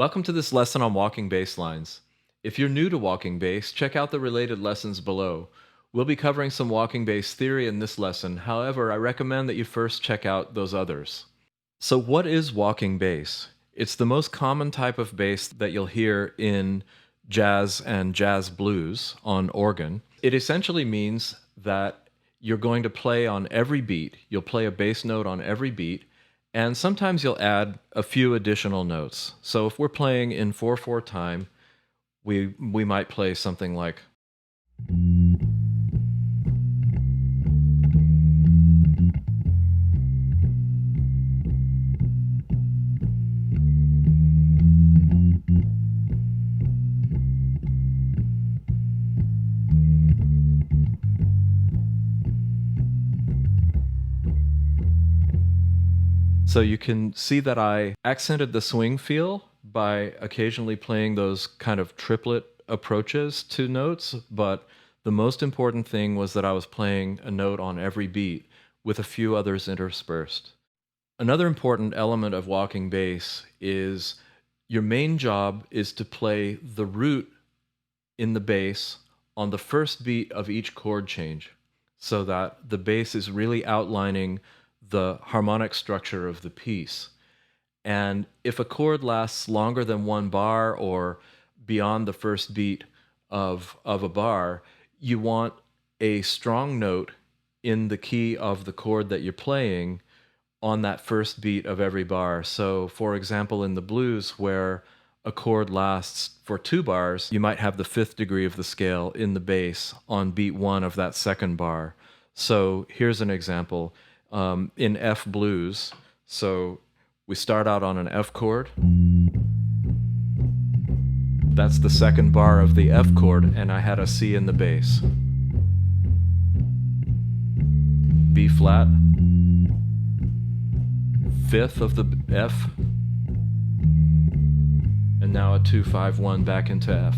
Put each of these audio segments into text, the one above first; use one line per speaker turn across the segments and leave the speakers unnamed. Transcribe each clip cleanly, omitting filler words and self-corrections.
Welcome to this lesson on walking bass lines. If you're new to walking bass, check out the related lessons below. We'll be covering some walking bass theory in this lesson. However, I recommend that you first check out those others. So what is walking bass? It's the most common type of bass that you'll hear in jazz and jazz blues on organ. It essentially means that you're going to play on every beat. You'll play a bass note on every beat, and sometimes you'll add a few additional notes. So if we're playing in 4/4 time, we might play something like. So you can see that I accented the swing feel by occasionally playing those kind of triplet approaches to notes, but the most important thing was that I was playing a note on every beat with a few others interspersed. Another important element of walking bass is your main job is to play the root in the bass on the first beat of each chord change so that the bass is really outlining the harmonic structure of the piece. And if a chord lasts longer than one bar or beyond the first beat of a bar, you want a strong note in the key of the chord that you're playing on that first beat of every bar. So, for example, in the blues, where a chord lasts for 2 bars, you might have the 5th degree of the scale in the bass on beat 1 of that second bar. So here's an example. In F blues, so we start out on an F chord. That's the second bar of the F chord, and I had a C in the bass. B flat, 5th of the F, and now a 2-5-1 back into F.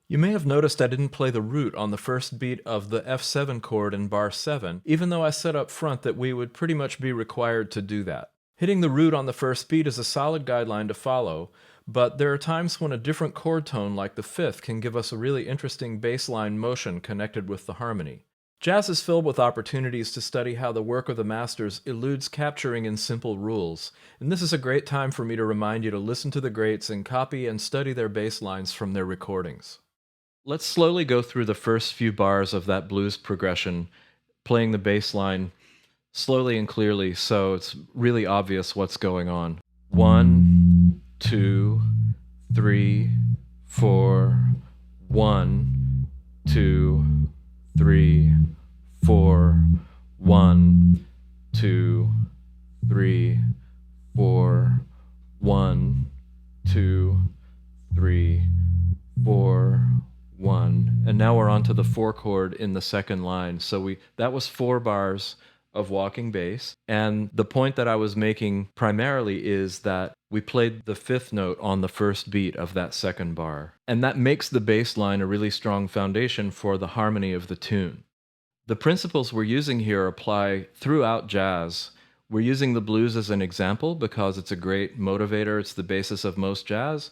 You may have noticed I didn't play the root on the first beat of the F7 chord in bar 7, even though I said up front that we would pretty much be required to do that. Hitting the root on the first beat is a solid guideline to follow, but there are times when a different chord tone like the 5th can give us a really interesting bass line motion connected with the harmony. Jazz is filled with opportunities to study how the work of the masters eludes capturing in simple rules, and this is a great time for me to remind you to listen to the greats and copy and study their bass lines from their recordings. Let's slowly go through the first few bars of that blues progression, playing the bass line slowly and clearly so it's really obvious what's going on. 1, 2, 3, 4, 1, 2, 3, 4, 1, 2, 3, 4, 1, 2, 3, 4, 1, and now we're on to the 4 chord in the second line. So that was 4 bars of walking bass, and the point that I was making primarily is that we played the 5th note on the first beat of that second bar, and that makes the bass line a really strong foundation for the harmony of the tune. The principles we're using here apply throughout jazz. We're using the blues as an example because it's a great motivator, it's the basis of most jazz.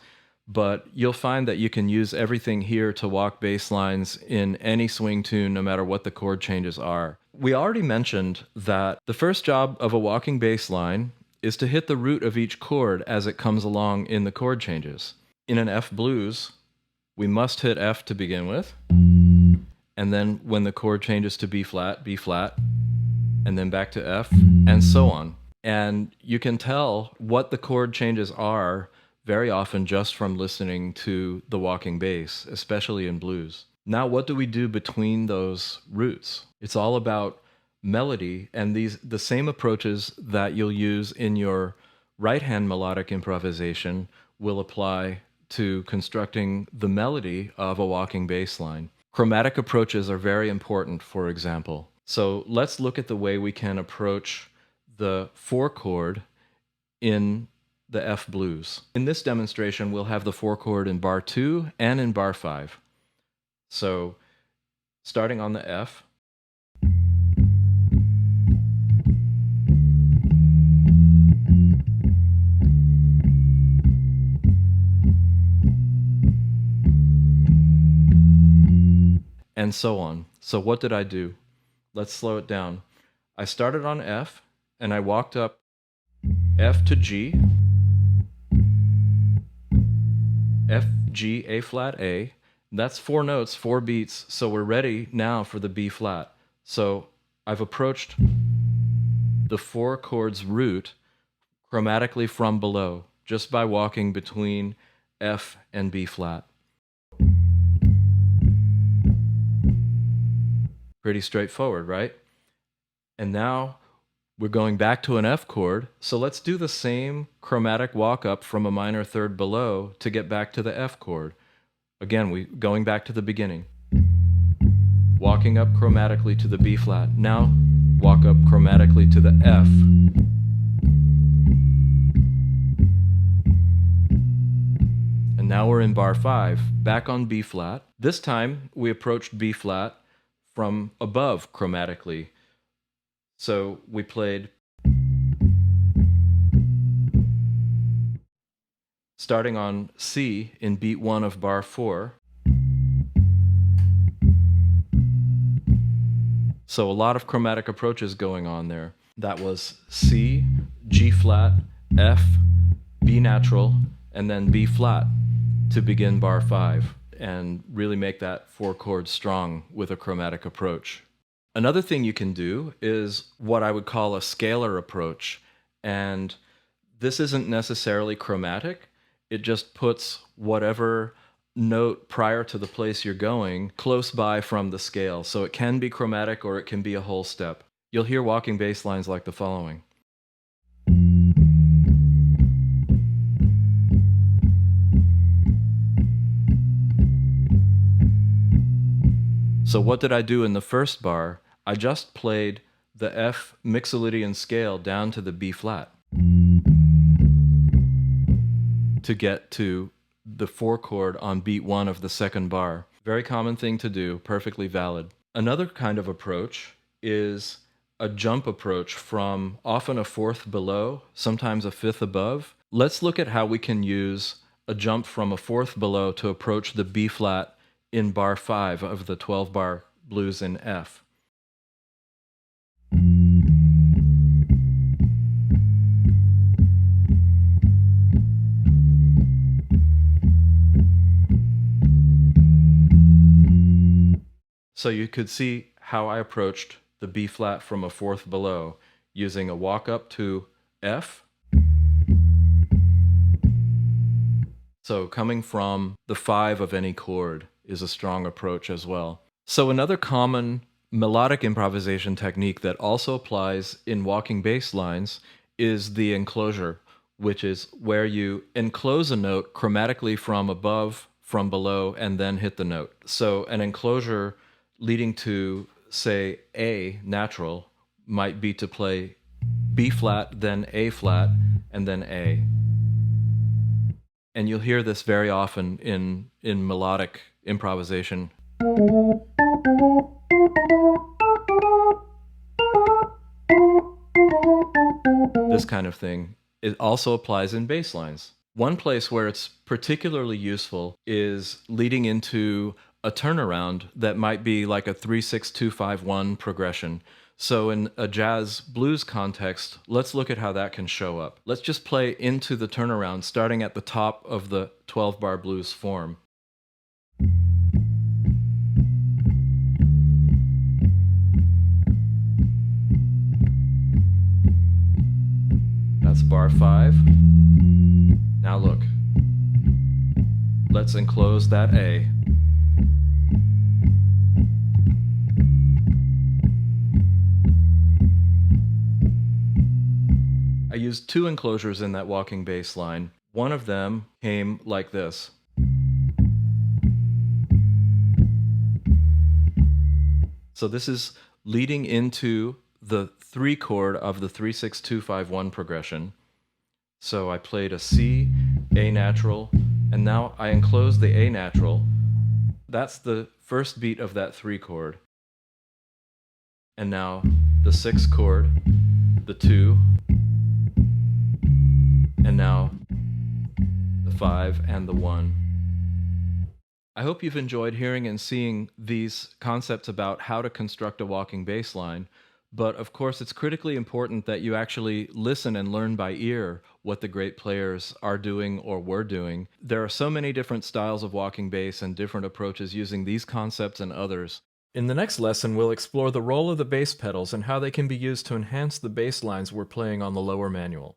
But you'll find that you can use everything here to walk bass lines in any swing tune, no matter what the chord changes are. We already mentioned that the first job of a walking bass line is to hit the root of each chord as it comes along in the chord changes. In an F blues, we must hit F to begin with, and then when the chord changes to B flat, and then back to F, and so on. And you can tell what the chord changes are very often just from listening to the walking bass, especially in blues. Now, what do we do between those roots? It's all about melody, and the same approaches that you'll use in your right-hand melodic improvisation will apply to constructing the melody of a walking bass line. Chromatic approaches are very important, for example. So let's look at the way we can approach the 4 chord in the F blues. In this demonstration, we'll have the 4 chord in bar 2 and in bar 5. So starting on the F, and so on. So what did I do? Let's slow it down. I started on F, and I walked up F to G, F, G, A flat, A. That's 4 notes, 4 beats, so we're ready now for the B flat. So I've approached the 4 chords root chromatically from below, just by walking between F and B flat. Pretty straightforward, right? And now we're going back to an F chord, so let's do the same chromatic walk up from a minor third below to get back to the F chord. Again, going back to the beginning. Walking up chromatically to the B flat. Now walk up chromatically to the F. And now we're in bar 5, back on B flat. This time we approached B flat from above chromatically. So we played starting on C in beat 1 of bar 4. So a lot of chromatic approaches going on there. That was C, G flat, F, B natural, and then B flat to begin bar 5 and really make that 4 chords strong with a chromatic approach. Another thing you can do is what I would call a scalar approach, and this isn't necessarily chromatic. It just puts whatever note prior to the place you're going close by from the scale. So it can be chromatic or it can be a whole step. You'll hear walking bass lines like the following. So what did I do in the first bar? I just played the F Mixolydian scale down to the B flat to get to the 4 chord on beat 1 of the second bar. Very common thing to do, perfectly valid. Another kind of approach is a jump approach from often a 4th below, sometimes a 5th above. Let's look at how we can use a jump from a 4th below to approach the B flat in bar 5 of the 12-bar blues in F. So you could see how I approached the B flat from a 4th below using a walk up to F. So coming from the 5 of any chord is a strong approach as well. So another common melodic improvisation technique that also applies in walking bass lines is the enclosure, which is where you enclose a note chromatically from above, from below, and then hit the note. So an enclosure leading to, say, A natural might be to play B flat, then A flat, and then A. And you'll hear this very often in melodic improvisation. This kind of thing. It also applies in bass lines. One place where it's particularly useful is leading into a turnaround that might be like a 3-6-2-5-1 progression. So in a jazz blues context, let's look at how that can show up. Let's just play into the turnaround starting at the top of the 12-bar blues form. That's bar 5. Now look. Let's enclose that A. I used 2 enclosures in that walking bass line. One of them came like this. So this is leading into the 3 chord of the 3-6-2-5-1 progression. So I played a C, A natural, and now I enclose the A natural. That's the first beat of that 3 chord. And now the 6th chord, the 2, and now the 5 and the 1. I hope you've enjoyed hearing and seeing these concepts about how to construct a walking bass line. But of course, it's critically important that you actually listen and learn by ear what the great players are doing or were doing. There are so many different styles of walking bass and different approaches using these concepts and others. In the next lesson, we'll explore the role of the bass pedals and how they can be used to enhance the bass lines we're playing on the lower manual.